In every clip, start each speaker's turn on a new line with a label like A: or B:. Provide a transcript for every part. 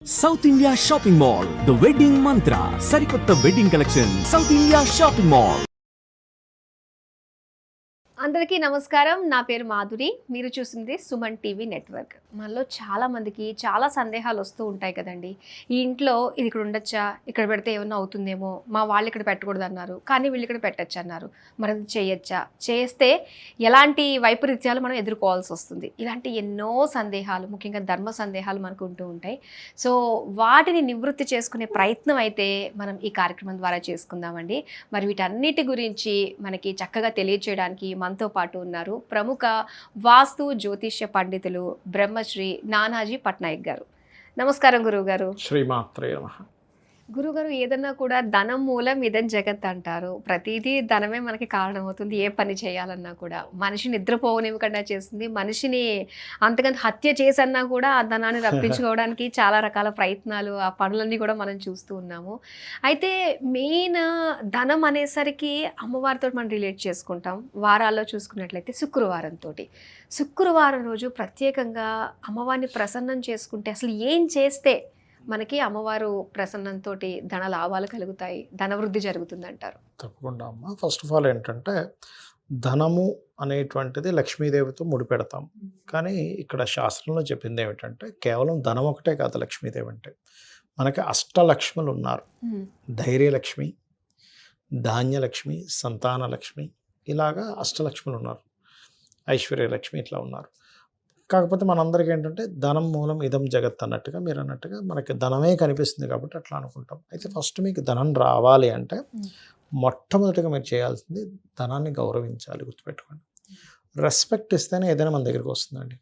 A: South India shopping mall the wedding మంత్ర సరికొత్త wedding collection south India shopping mall.
B: అందరికీ నమస్కారం. నా పేరు మాధురి. మీరు చూస్తుంది సుమన్ టీవీ నెట్వర్క్. మనలో చాలా మందికి చాలా సందేహాలు వస్తూ ఉంటాయి కదండి. ఈ ఇంట్లో ఇది ఇక్కడ ఉండొచ్చా, ఇక్కడ పెడితే ఏమన్నా అవుతుందేమో, మా వాళ్ళు ఇక్కడ పెట్టకూడదు అన్నారు, కానీ వీళ్ళు ఇక్కడ పెట్టచ్చు అన్నారు, మరి అది చేయొచ్చా, చేస్తే ఎలాంటి వైపరీత్యాలు మనం ఎదుర్కోవాల్సి వస్తుంది. ఇలాంటి ఎన్నో సందేహాలు, ముఖ్యంగా ధర్మ సందేహాలు మనకు ఉంటూ ఉంటాయి. సో వాటిని నివృత్తి చేసుకునే ప్రయత్నం అయితే మనం ఈ కార్యక్రమం ద్వారా చేసుకుందామండి. మరి వీటన్నిటి గురించి మనకి చక్కగా తెలియచేయడానికి మనతో పాటు ఉన్నారు ప్రముఖ వాస్తు జ్యోతిష్య పండితులు బ్రహ్మశ్రీ నానాజీ పట్నాయక్ గారు. నమస్కారం గురువు గారు.
C: శ్రీమాత్రే నమః.
B: గురుగారు, ఏదన్నా కూడా ధనం మూలం ఇదం జగత్ అంటారు. ప్రతిదీ ధనమే మనకి కారణమవుతుంది. ఏ పని చేయాలన్నా కూడా మనిషి నిద్రపోనివ్వకుండా చేస్తుంది. మనిషిని అంతకంత హత్య చేసన్నా కూడా ఆ ధనాన్ని రప్పించుకోవడానికి చాలా రకాల ప్రయత్నాలు, ఆ పనులన్నీ కూడా మనం చూస్తూ ఉన్నాము. అయితే మెయిన్ ధనం అనేసరికి అమ్మవారితో మనం రిలేట్ చేసుకుంటాం. వారాల్లో చూసుకున్నట్లయితే శుక్రవారం రోజు ప్రత్యేకంగా అమ్మవారిని ప్రసన్నం చేసుకుంటే అసలు ఏం చేస్తే మనకి అమ్మవారు ప్రసన్నంతో ధన లాభాలు కలుగుతాయి, ధనవృద్ధి జరుగుతుందంటారు?
C: తప్పకుండా అమ్మ. ఫస్ట్ ఆఫ్ ఆల్ ఏంటంటే ధనము అనేటువంటిది లక్ష్మీదేవితో ముడిపెడతాం. కానీ ఇక్కడ శాస్త్రంలో చెప్పింది ఏమిటంటే కేవలం ధనం ఒకటే కాదు లక్ష్మీదేవి అంటే. మనకి అష్టలక్ష్ములు ఉన్నారు. ధైర్యలక్ష్మి, ధాన్యలక్ష్మి, సంతానలక్ష్మి, ఇలాగా అష్టలక్ష్ములు ఉన్నారు. ఐశ్వర్యలక్ష్మి ఇట్లా ఉన్నారు. కాకపోతే మనందరికీ ఏంటంటే ధనం మూలం ఇదం జగత్ అన్నట్టుగా మీరు అన్నట్టుగా మనకి ధనమే కనిపిస్తుంది కాబట్టి అట్లా అనుకుంటాం. అయితే ఫస్ట్ మీకు ధనం రావాలి అంటే మొట్టమొదటిగా మీరు చేయాల్సింది ధనాన్ని గౌరవించాలి. గుర్తుపెట్టుకోండి. రెస్పెక్ట్ ఇస్తేనే ఏదైనా మన దగ్గరికి వస్తుందండి.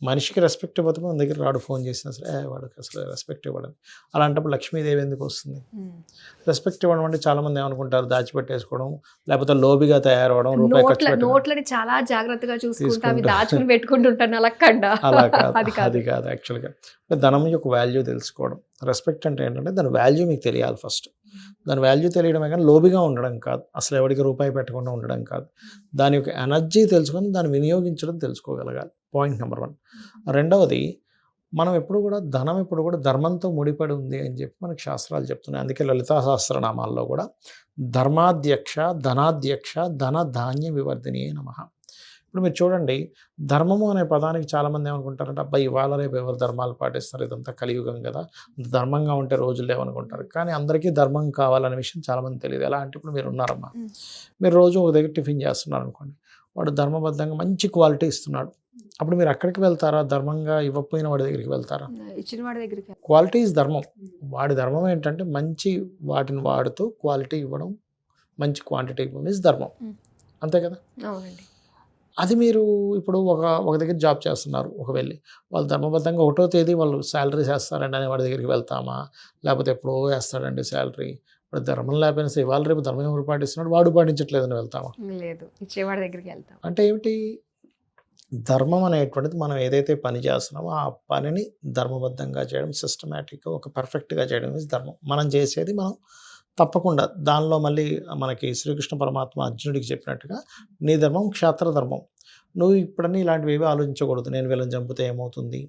C: మనిషికి రెస్పెక్ట్ ఇవ్వదు మన దగ్గర రాడు, ఫోన్ చేసినా సరే వాడికి అసలు రెస్పెక్ట్ ఇవ్వడం. అలాంటప్పుడు లక్ష్మీదేవి ఎందుకు వస్తుంది? రెస్పెక్ట్ ఇవ్వడం అంటే చాలా మంది ఏమనుకుంటారు, దాచిపెట్టేసుకోవడం, లేకపోతే లోబిగా తయారవడం, రూపాయి ఖర్చు పెట్టడం.
B: నోట్లని చాలా జాగ్రత్తగా చూసుకుంటా అవి దాచుకుని పెట్టుకుంటుంటాను అలక్కండా.
C: అలా కాదు, అది కాదు. యాక్చువల్గా ధనం యొక్క వాల్యూ తెలుసుకోవడం. రెస్పెక్ట్ అంటే ఏంటంటే దాని వాల్యూ మీకు తెలియాలి ఫస్ట్. దాని వాల్యూ తెలియడమే కానీ లోబిగా ఉండడం కాదు, అసలు ఎవరికి రూపాయి పెట్టకుండా ఉండడం కాదు. దాని యొక్క ఎనర్జీ తెలుసుకొని దాన్ని వినియోగించడం తెలుసుకోగలగాలి. Point number 1. రెండవది, మనం ఎప్పుడు కూడా ధనం ఎప్పుడు కూడా ధర్మంతో ముడిపడి ఉంది అని చెప్పి మనకు శాస్త్రాలు చెప్తున్నాయి. అందుకే లలితా సహస్రనామాల్లో కూడా ధర్మాధ్యక్ష, ధనాధ్యక్ష, ధన ధాన్య వివర్ధిని నమః. ఇప్పుడు మీరు చూడండి, ధర్మము అనే పదానికి చాలామంది ఏమనుకుంటారంటే అబ్బాయి ఇవాళ రేపు ఎవరు ధర్మాలు పాటిస్తారు, ఇదంతా కలియుగం కదా, ధర్మంగా ఉంటే రోజులు లేవనుకుంటారు. కానీ అందరికీ ధర్మం కావాలనే విషయం చాలామంది తెలియదు. ఎలా అంటే ఇప్పుడు మీరు ఉన్నారమ్మా, మీరు రోజు ఒక దగ్గర టిఫిన్ చేస్తున్నారు అనుకోండి, వాడు ధర్మబద్ధంగా మంచి క్వాలిటీ ఇస్తున్నాడు, అప్పుడు మీరు అక్కడికి వెళ్తారా? ధర్మంగా ఇవ్వకపోయిన వాడి దగ్గరికి వెళ్తారా?
B: ఇచ్చిన వాడి దగ్గరికి.
C: క్వాలిటీ ఈజ్ ధర్మం. వాడి ధర్మం ఏంటంటే మంచి వాటిని వాడుతూ క్వాలిటీ ఇవ్వడం, మంచి క్వాంటిటీ ఇవ్వడం ఈజ్ ధర్మం. అంతే కదా?
B: అవునండి.
C: అది మీరు ఇప్పుడు ఒక దగ్గర జాబ్ చేస్తున్నారు, వెళ్ళి వాళ్ళు ధర్మబద్ధంగా 1వ తేదీ వాళ్ళు శాలరీ చేస్తారండి అని వాడి దగ్గరికి వెళ్తామా? లేకపోతే ఎప్పుడో వేస్తాడండి శాలరీ, ఇప్పుడు ధర్మం లేకపోయినా సరే ఇవాళ రేపు ధర్మం ఎవరు పాటిస్తున్నాడు, వాడు పాటించట్లేదని వెళ్తామా?
B: లేదు, ఇచ్చేవాడి దగ్గరికి వెళ్తాం.
C: అంటే ఏమిటి? ధర్మం అనేటువంటిది మనం ఏదైతే పని చేస్తున్నామో ఆ పనిని ధర్మబద్ధంగా చేయడం, సిస్టమేటిక్గా ఒక పర్ఫెక్ట్గా చేయడం ఇస్ ధర్మం. మనం చేసేది మనం తప్పకుండా దానిలో మళ్ళీ మనకి శ్రీకృష్ణ పరమాత్మ అర్జునుడికి చెప్పినట్టుగా నీ ధర్మం క్షాత్ర ధర్మం. నువ్వు ఇప్పుడన్నీ ఇలాంటివి ఏవి ఆలోచించకూడదు. నేను వీళ్ళని చంపితే ఏమవుతుంది,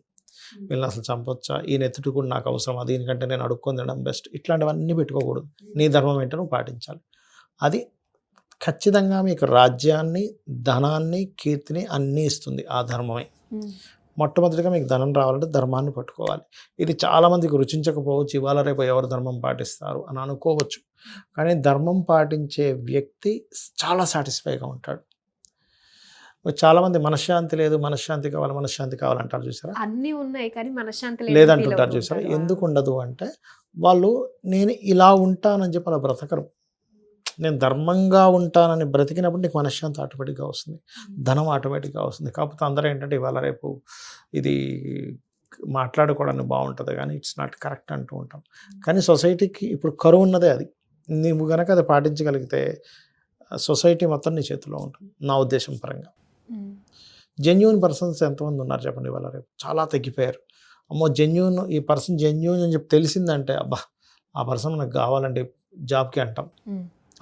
C: వీళ్ళని అసలు చంపొచ్చా, ఈ నెత్తుడు కూడా నాకు అవసరమా, దీనికంటే నేను అడుక్కొని తినడం బెస్ట్, ఇట్లాంటివన్నీ పెట్టుకోకూడదు. నీ ధర్మం ఏంటో నువ్వు పాటించాలి. అది ఖచ్చితంగా మీకు రాజ్యాన్ని, ధనాన్ని, కీర్తిని అన్నీ ఇస్తుంది ఆ ధర్మమే. మొట్టమొదటిగా మీకు ధనం రావాలంటే ధర్మాన్ని పట్టుకోవాలి. ఇది చాలామందికి రుచించకపోవచ్చు, ఇవాళ రేపు ఎవరు ధర్మం పాటిస్తారు అని అనుకోవచ్చు. కానీ ధర్మం పాటించే వ్యక్తి చాలా సాటిస్ఫైగా ఉంటాడు. చాలామంది మనశ్శాంతి లేదు, మనశ్శాంతి కావాలంటారు చూసారా?
B: అన్నీ ఉన్నాయి కానీ మనశ్శాంతి
C: లేదంటుంటారు చూసారా? ఎందుకు ఉండదు అంటే వాళ్ళు నేను ఇలా ఉంటానని చెప్పి అలా బ్రతకరు. నేను ధర్మంగా ఉంటానని బ్రతికినప్పుడు నీకు మనశ్శాంతి ఆటోమేటిక్గా వస్తుంది, ధనం ఆటోమేటిక్గా వస్తుంది. కాకపోతే అందరూ ఏంటంటే ఇవాళ రేపు ఇది మాట్లాడుకోవడానికి బాగుంటుంది కానీ ఇట్స్ నాట్ కరెక్ట్ అంటూ ఉంటాం. కానీ సొసైటీకి ఇప్పుడు కరువు ఉన్నదే అది. నువ్వు కనుక అది పాటించగలిగితే సొసైటీ మొత్తం నీ చేతిలో ఉంటుంది నా ఉద్దేశం పరంగా. జెన్యూన్ పర్సన్స్ ఎంతమంది ఉన్నారు చెప్పండి ఇవాళ రేపు? చాలా తగ్గిపోయారు. అమ్మో జెన్యూన్, ఈ పర్సన్ జెన్యూన్ అని చెప్పి తెలిసిందంటే అబ్బా ఆ పర్సన్ నాకు కావాలండి జాబ్కి అంటాం.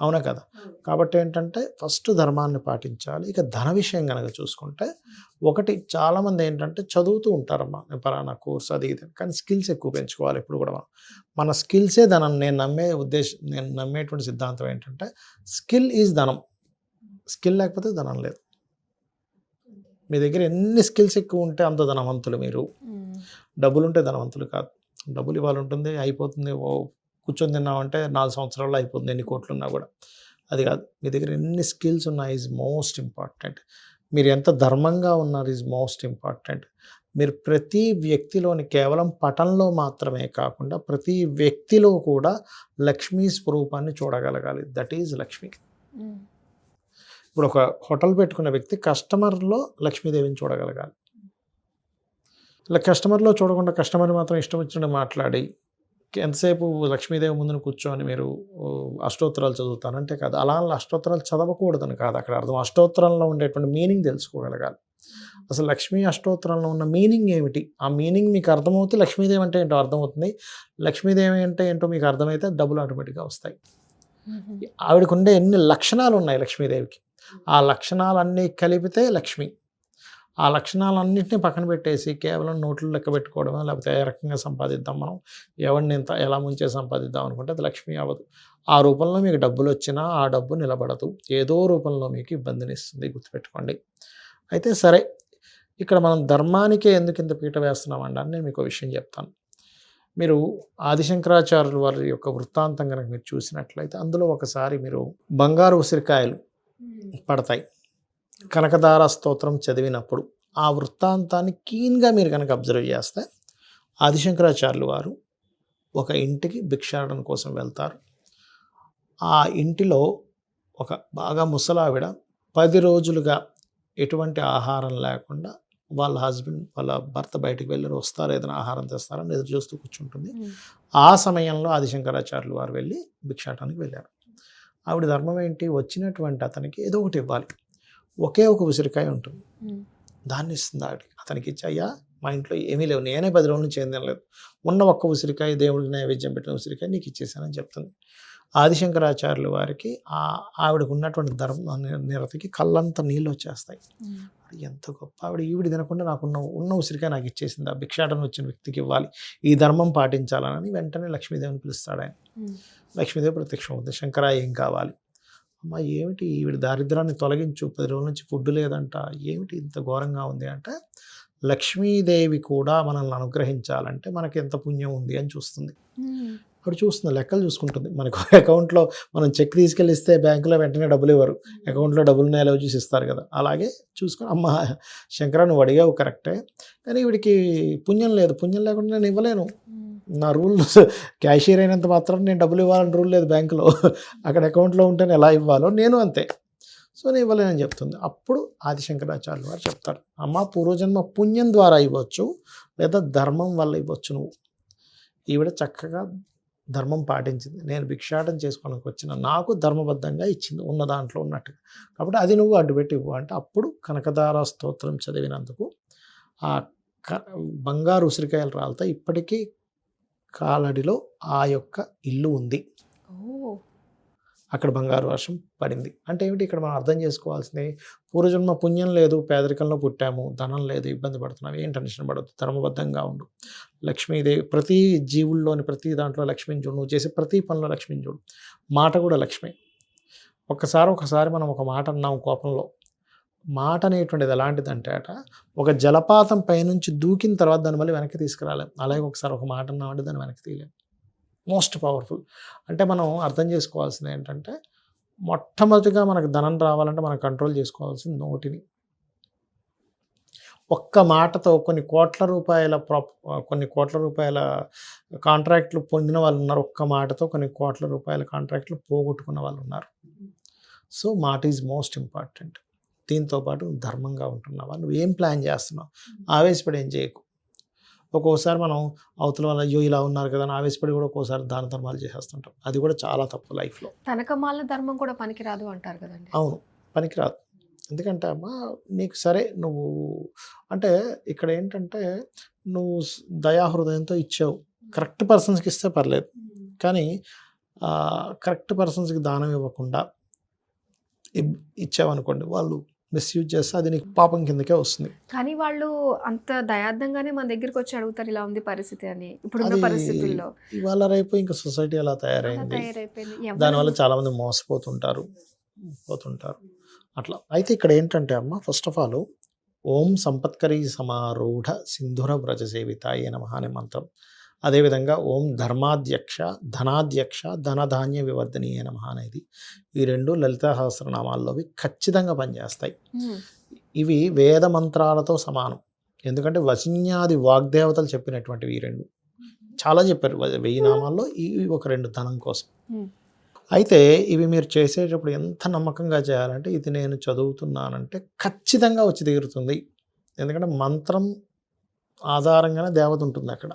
C: అవునా కదా? కాబట్టి ఏంటంటే ఫస్ట్ ధర్మాన్ని పాటించాలి. ఇక ధన విషయం గనక చూసుకుంటే, ఒకటి చాలామంది ఏంటంటే చదువుతూ ఉంటారమ్మా. నేను పలానా కోర్స్ అది ఇది అని. కానీ స్కిల్స్ ఎక్కువ పెంచుకోవాలి ఎప్పుడు కూడా మనం. మన స్కిల్సే ధనం. నేను నమ్మేటువంటి సిద్ధాంతం ఏంటంటే స్కిల్ ఈజ్ ధనం. స్కిల్ లేకపోతే ధనం లేదు. మీ దగ్గర ఎన్ని స్కిల్స్ ఎక్కువ ఉంటే అంత ధనవంతులు మీరు. డబ్బులుంటే ధనవంతులు కాదు. డబ్బులు ఇవాళ ఉంటుంది అయిపోతుంది. కూర్చొని తిన్నామంటే 4 సంవత్సరాల్లో అయిపోతుంది ఎన్ని కోట్లున్నా కూడా. అది కాదు. మీ దగ్గర ఎన్ని స్కిల్స్ ఉన్నా ఈజ్ మోస్ట్ ఇంపార్టెంట్. మీరు ఎంత ధర్మంగా ఉన్నారు ఈజ్ మోస్ట్ ఇంపార్టెంట్. మీరు ప్రతి వ్యక్తిలోని కేవలం పటంలో మాత్రమే కాకుండా ప్రతి వ్యక్తిలో కూడా లక్ష్మీ స్వరూపాన్ని చూడగలగాలి. That is Lakshmi. ఇప్పుడు ఒక హోటల్ పెట్టుకున్న వ్యక్తి కస్టమర్లో లక్ష్మీదేవిని చూడగలగాలి. ఇలా కస్టమర్లో చూడకుండా కస్టమర్ మాత్రం ఇష్టం వచ్చినట్టు మాట్లాడి ఎంతసేపు లక్ష్మీదేవి ముందున కూర్చొని మీరు అష్టోత్తరాలు చదువుతానంటే కాదు. అలా అష్టోత్తరాలు చదవకూడదని కాదు అక్కడ అర్థం. అష్టోత్తరంలో ఉండేటువంటి మీనింగ్ తెలుసుకోగలగాలి. అసలు లక్ష్మీ అష్టోత్తరంలో ఉన్న మీనింగ్ ఏమిటి, ఆ మీనింగ్ మీకు అర్థమవుతే లక్ష్మీదేవి అంటే ఏంటో అర్థమవుతుంది. లక్ష్మీదేవి అంటే ఏంటో మీకు అర్థమైతే డబ్బులు ఆటోమేటిక్గా వస్తాయి. ఆవిడకు ఉండే ఎన్ని లక్షణాలు ఉన్నాయి లక్ష్మీదేవికి, ఆ లక్షణాలన్నీ కలిపితే లక్ష్మి. ఆ లక్షణాలన్నింటినీ పక్కన పెట్టేసి కేవలం నోట్లు లెక్క పెట్టుకోవడమో లేకపోతే ఏ రకంగా సంపాదిద్దాం మనం, ఎవరిని ఎంత ఎలా ముంచే సంపాదిద్దాం అనుకుంటే అది లక్ష్మి అవ్వదు. ఆ రూపంలో మీకు డబ్బులు వచ్చినా ఆ డబ్బు నిలబడదు. ఏదో రూపంలో మీకు ఇబ్బందిని ఇస్తుంది, గుర్తుపెట్టుకోండి. అయితే సరే, ఇక్కడ మనం ధర్మానికే ఎందుకు ఇంత పీట వేస్తున్నామండి అని నేను మీకు ఒక విషయం చెప్తాను. మీరు ఆదిశంకరాచార్యుల వారి యొక్క వృత్తాంతం కనుక మీరు చూసినట్లయితే అందులో ఒకసారి మీరు బంగారు ఉసిరికాయలు పడతాయి కనకదార స్తోత్రం చదివినప్పుడు ఆ వృత్తాంతాన్ని కీన్గా మీరు కనుక అబ్జర్వ్ చేస్తే ఆదిశంకరాచార్యులు వారు ఒక ఇంటికి భిక్షాటన కోసం వెళ్తారు. ఆ ఇంటిలో ఒక బాగా ముసలావిడ 10 రోజులుగా ఎటువంటి ఆహారం లేకుండా వాళ్ళ భర్త బయటికి వెళ్ళి వస్తారు, ఏదైనా ఆహారం తెస్తారని ఎదురు చూస్తూ కూర్చుంటుంది. ఆ సమయంలో ఆదిశంకరాచార్యులు వారు వెళ్ళి భిక్షాటనకి వెళ్ళారు. ఆవిడ ధర్మం ఏంటి, వచ్చినటువంటి అతనికి ఏదో ఒకటి ఇవ్వాలి. ఒకే ఒక ఉసిరికాయ ఉంటుంది, దాన్ని ఇస్తుంది ఆవిడ. అతనికి ఇచ్చి, అయ్యా మా ఇంట్లో ఏమీ లేవు, నేనే 10 రోజుల నుంచి ఏం తినలేదు, ఉన్న ఒక్క ఉసిరికాయ దేవుడికి నైవేద్యం పెట్టిన ఉసిరికాయ నీకు ఇచ్చేసానని చెప్తుంది. ఆదిశంకరాచార్యుల వారికి ఆవిడకు ఉన్నటువంటి ధర్మ నిరతికి కళ్ళంత నీళ్ళు వచ్చేస్తాయి. ఎంత గొప్ప ఆవిడ, ఈవిడ తినకుండా ఉన్న ఉసిరికాయ నాకు ఇచ్చేసింది, ఆ భిక్షాటన వచ్చిన వ్యక్తికి ఇవ్వాలి, ఈ ధర్మం పాటించాలని వెంటనే లక్ష్మీదేవిని పిలుస్తాడు ఆయన. లక్ష్మీదేవి ప్రత్యక్షం అవుతుంది. శంకరా ఏం కావాలి? అమ్మ ఏమిటి ఈవిడ దారిద్రాన్ని తొలగించు, 10 రోజుల నుంచి ఫుడ్ లేదంట, ఏమిటి ఇంత ఘోరంగా ఉంది అంటే, లక్ష్మీదేవి కూడా మనల్ని అనుగ్రహించాలంటే మనకి ఎంత పుణ్యం ఉంది అని చూస్తుంది. అప్పుడు చూస్తుంది, లెక్కలు చూసుకుంటుంది. మనకు అకౌంట్లో మనం చెక్ తీసుకెళ్ళిస్తే బ్యాంకులో వెంటనే డబ్బులు ఇవ్వరు, అకౌంట్లో డబ్బులు ఉన్నాయో చూసి ఇస్తారు కదా, అలాగే చూసుకొని అమ్మ శంకరా నువ్వు అడిగావు కరెక్టే, కానీ వీడికి పుణ్యం లేదు, పుణ్యం లేకుండా నేను ఇవ్వలేను, నా రూల్ క్యాషియర్ అయినంత మాత్రం నేను డబ్బులు ఇవ్వాలని రూల్ లేదు బ్యాంకులో, అక్కడ అకౌంట్లో ఉంటేనే ఎలా ఇవ్వాలో నేను అంతే, సో నేను ఇవ్వలేనని చెప్తుంది. అప్పుడు ఆదిశంకరాచార్యులు వారు చెప్తారు, అమ్మ పూర్వజన్మ పుణ్యం ద్వారా ఇవ్వచ్చు లేదా ధర్మం వల్ల ఇవ్వచ్చు. నువ్వు ఈవిడ చక్కగా ధర్మం పాటించింది, నేను భిక్షాటం చేసుకోవడానికి వచ్చిన నాకు ధర్మబద్ధంగా ఇచ్చింది ఉన్న దాంట్లో ఉన్నట్టుగా, కాబట్టి అది నువ్వు అడ్డుపెట్టి ఇవ్వు అంటే అప్పుడు కనకదార స్తోత్రం చదివినందుకు ఆ బంగారు ఉసిరికాయలు రాలతో ఇప్పటికీ కాలడిలో ఆ యొక్క ఇల్లు ఉంది, అక్కడ బంగారు వర్షం పడింది. అంటే ఏమిటి, ఇక్కడ మనం అర్థం చేసుకోవాల్సింది, పూర్వజన్మ పుణ్యం లేదు, పేదరికంలో పుట్టాము, ధనం లేదు, ఇబ్బంది పడుతున్నాము, ఏం టెన్షన్ పడద్దు, ధర్మబద్ధంగా ఉండు. లక్ష్మీదేవి ప్రతి జీవుల్లోని ప్రతి దాంట్లో లక్ష్మిని చూడు, నువ్వు చేసే ప్రతి పనిలో లక్ష్మిని చూడు. మాట కూడా లక్ష్మి. ఒకసారి మనం ఒక మాట అన్నాం కోపంలో, మాట అనేటువంటిది ఎలాంటిదంటే ఒక జలపాతం పైనుంచి దూకిన తర్వాత దాన్ని మళ్ళీ వెనక్కి తీసుకురాలేం, అలాగే ఒకసారి ఒక మాట అన్నామంటే దాన్ని వెనక్కి తీయలేం. Most powerful. అంటే మనం అర్థం చేసుకోవాల్సింది ఏంటంటే, మొట్టమొదటిగా మనకు ధనం రావాలంటే మనం కంట్రోల్ చేసుకోవాల్సింది నోటిని. ఒక్క మాటతో కొన్ని కోట్ల రూపాయల కాంట్రాక్ట్లు పొందిన వాళ్ళు ఉన్నారు, ఒక్క మాటతో కొన్ని కోట్ల రూపాయల కాంట్రాక్ట్లు పోగొట్టుకున్న వాళ్ళు ఉన్నారు. సో మాట ఈజ్ మోస్ట్ ఇంపార్టెంట్. దీంతో పాటు ధర్మంగా ఉంటున్నావా, నువ్వు ఏం ప్లాన్ చేస్తున్నావు, ఆవేశపడి ఏం చేయకు. ఒక్కోసారి మనం అవతల వాళ్ళు అయ్యో ఇలా ఉన్నారు కదా అని ఆవేశపడి కూడా ఒక్కోసారి దాన ధర్మాలు చేసేస్తుంటాం, అది కూడా చాలా తప్పు లైఫ్లో.
B: తనకమాల ధర్మం కూడా పనికిరాదు అంటారు కదండి.
C: అవును, పనికిరాదు. ఎందుకంటే అమ్మా నీకు సరే నువ్వు అంటే ఇక్కడ ఏంటంటే నువ్వు దయాహృదయంతో ఇచ్చావు, కరెక్ట్ పర్సన్స్కి ఇస్తే పర్లేదు, కానీ కరెక్ట్ పర్సన్స్కి దానం ఇవ్వకుండా ఇచ్చామనుకోండి, వాళ్ళు మిస్యూజ్ చేస్తే అది నీకు పాపం కిందకే వస్తుంది.
B: కానీ వాళ్ళు అంత దయార్థంగానే మన దగ్గరికి వచ్చి అడుగుతారు ఇలా ఉంది పరిస్థితి అని. ఇప్పుడున్న
C: అది
B: పరిస్థితుల్లో
C: ఇవాళ రేపు ఇంకా సొసైటీ అలా
B: అలా
C: తయారైంది.
B: తయారైపోయింది.
C: దానివల్ల చాలామంది మోసపోతుంటారు అట్లా. అయితే ఇక్కడ ఏంటంటే అమ్మ, ఫస్ట్ ఆఫ్ ఆల్ ఓం సంపత్కరీ సమారూఢ సింధుర వ్రజ సేవితాయ నమః అనే మంత్రం, అదేవిధంగా ఓం ధర్మాధ్యక్ష ధనాధ్యక్ష ధనధాన్య వివర్ధనీయ నమః అనేది, ఈ రెండు లలితా సహస్రనామాల్లోవి ఖచ్చితంగా పనిచేస్తాయి. ఇవి వేద మంత్రాలతో సమానం. ఎందుకంటే వశిన్యాది వాగ్దేవతలు చెప్పినటువంటివి ఈ రెండు. చాలా చెప్పారు 1000 నామాల్లో, ఇవి ఒక 2 ధనం కోసం. అయితే ఇవి మీరు చేసేటప్పుడు ఎంత నమ్మకంగా చేయాలంటే, ఇది నేను చదువుతున్నానంటే ఖచ్చితంగా వచ్చి తీరుతుంది. ఎందుకంటే మంత్రం ఆధారంగానే దేవత ఉంటుంది అక్కడ.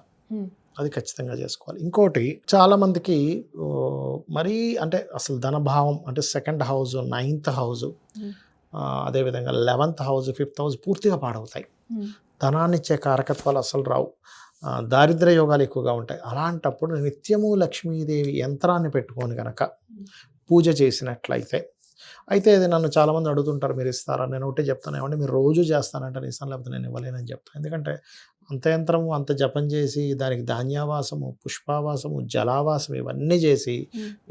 C: అది ఖచ్చితంగా చేసుకోవాలి. ఇంకోటి, చాలామందికి మరీ అంటే అసలు ధనభావం అంటే 2nd హౌస్, 9th హౌస్, అదేవిధంగా 11th హౌస్, 5th హౌస్ పూర్తిగా పాడవుతాయి. ధనాన్ని ఇచ్చే కారకత్వాలు అసలు రావు. దారిద్ర్య యోగాలు ఎక్కువగా ఉంటాయి. అలాంటప్పుడు నిత్యము లక్ష్మీదేవి యంత్రాన్ని పెట్టుకొని కనుక పూజ చేసినట్లయితే, అయితే ఇది నన్ను చాలామంది అడుగుతుంటారు, మీరు ఇస్తారా? నేను ఒకటే చెప్తాను, ఏమంటే మీరు రోజు చేస్తానంటే నేను ఇస్తాను, లేకపోతే నేను ఇవ్వలేనని చెప్తాను. ఎందుకంటే అంత యంత్రము, అంత జపం చేసి, దానికి ధాన్యావాసము, పుష్పావాసము, జలావాసం ఇవన్నీ చేసి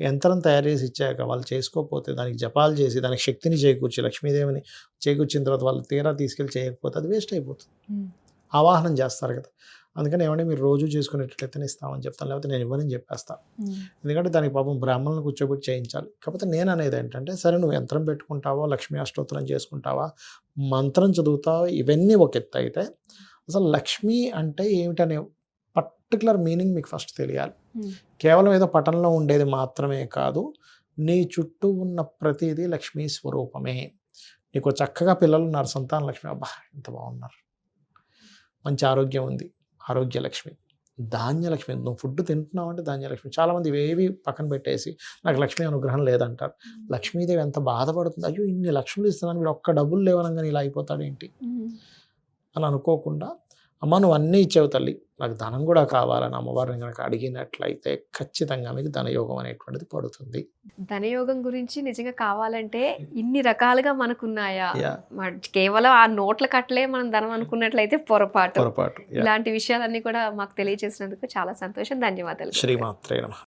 C: యంత్రం తయారు చేసి ఇచ్చాక వాళ్ళు చేసుకోకపోతే, దానికి జపాలు చేసి దానికి శక్తిని చేకూర్చి, లక్ష్మీదేవిని చేకూర్చిన తర్వాత వాళ్ళు తీరా తీసుకెళ్ళి చేయకపోతే అది వేస్ట్ అయిపోతుంది. ఆవాహనం చేస్తారు కదా. అందుకని ఏమంటే మీరు రోజు చేసుకునేటట్లయితే ఇస్తామని చెప్తాను, లేకపోతే నేను ఇవ్వనని చెప్పేస్తాను. ఎందుకంటే దానికి పాపం బ్రాహ్మణులను కూర్చోబెట్టి చేయించాలి. కాకపోతే నేను అనేది ఏంటంటే, సరే నువ్వు యంత్రం పెట్టుకుంటావా, లక్ష్మీ అష్టోత్తరం చేసుకుంటావా, మంత్రం చదువుతావా, ఇవన్నీ ఒక ఎత్తు అయితే అసలు లక్ష్మి అంటే ఏమిటనే పర్టికులర్ మీనింగ్ మీకు ఫస్ట్ తెలియాలి. కేవలం ఏదో పటంలో ఉండేది మాత్రమే కాదు, నీ చుట్టూ ఉన్న ప్రతిదీ లక్ష్మీ స్వరూపమే. నీకు చక్కగా పిల్లలు ఉన్నారు, సంతాన లక్ష్మి, అబ్బా ఎంత బాగున్నారు, మంచి ఆరోగ్యం ఉంది, ఆరోగ్యలక్ష్మి. ధాన్యలక్ష్మి, నువ్వు ఫుడ్ తింటున్నావు అంటే ధాన్యలక్ష్మి. చాలామంది ఇవేవి పక్కన పెట్టేసి నాకు లక్ష్మీ అనుగ్రహం లేదంటారు. లక్ష్మీదేవి ఎంత బాధపడుతుంది, అయ్యో ఇన్ని లక్ష్ములు ఇస్తున్నాను, వీడు ఒక్క డబ్బులు లేవనంగానే ఇలా అయిపోతాడేంటి అని అనుకోకుండా, అమ్మ నువ్వు అన్నీ ఇచ్చేవు తల్లి, నాకు ధనం కూడా కావాలని అమ్మవారిని కనుక అడిగినట్లయితే ఖచ్చితంగా మీకు ధనయోగం అనేటువంటిది పడుతుంది.
B: ధనయోగం గురించి నిజంగా కావాలంటే ఇన్ని రకాలుగా మనకున్నాయా? కేవలం ఆ నోట్ల కట్టలే మనం ధనం అనుకున్నట్లయితే పొరపాటు.
C: పొరపాటు.
B: ఇలాంటి విషయాలన్నీ కూడా మాకు తెలియజేసినందుకు చాలా సంతోషం. ధన్యవాదాలు.
C: శ్రీమాత్రే నమః.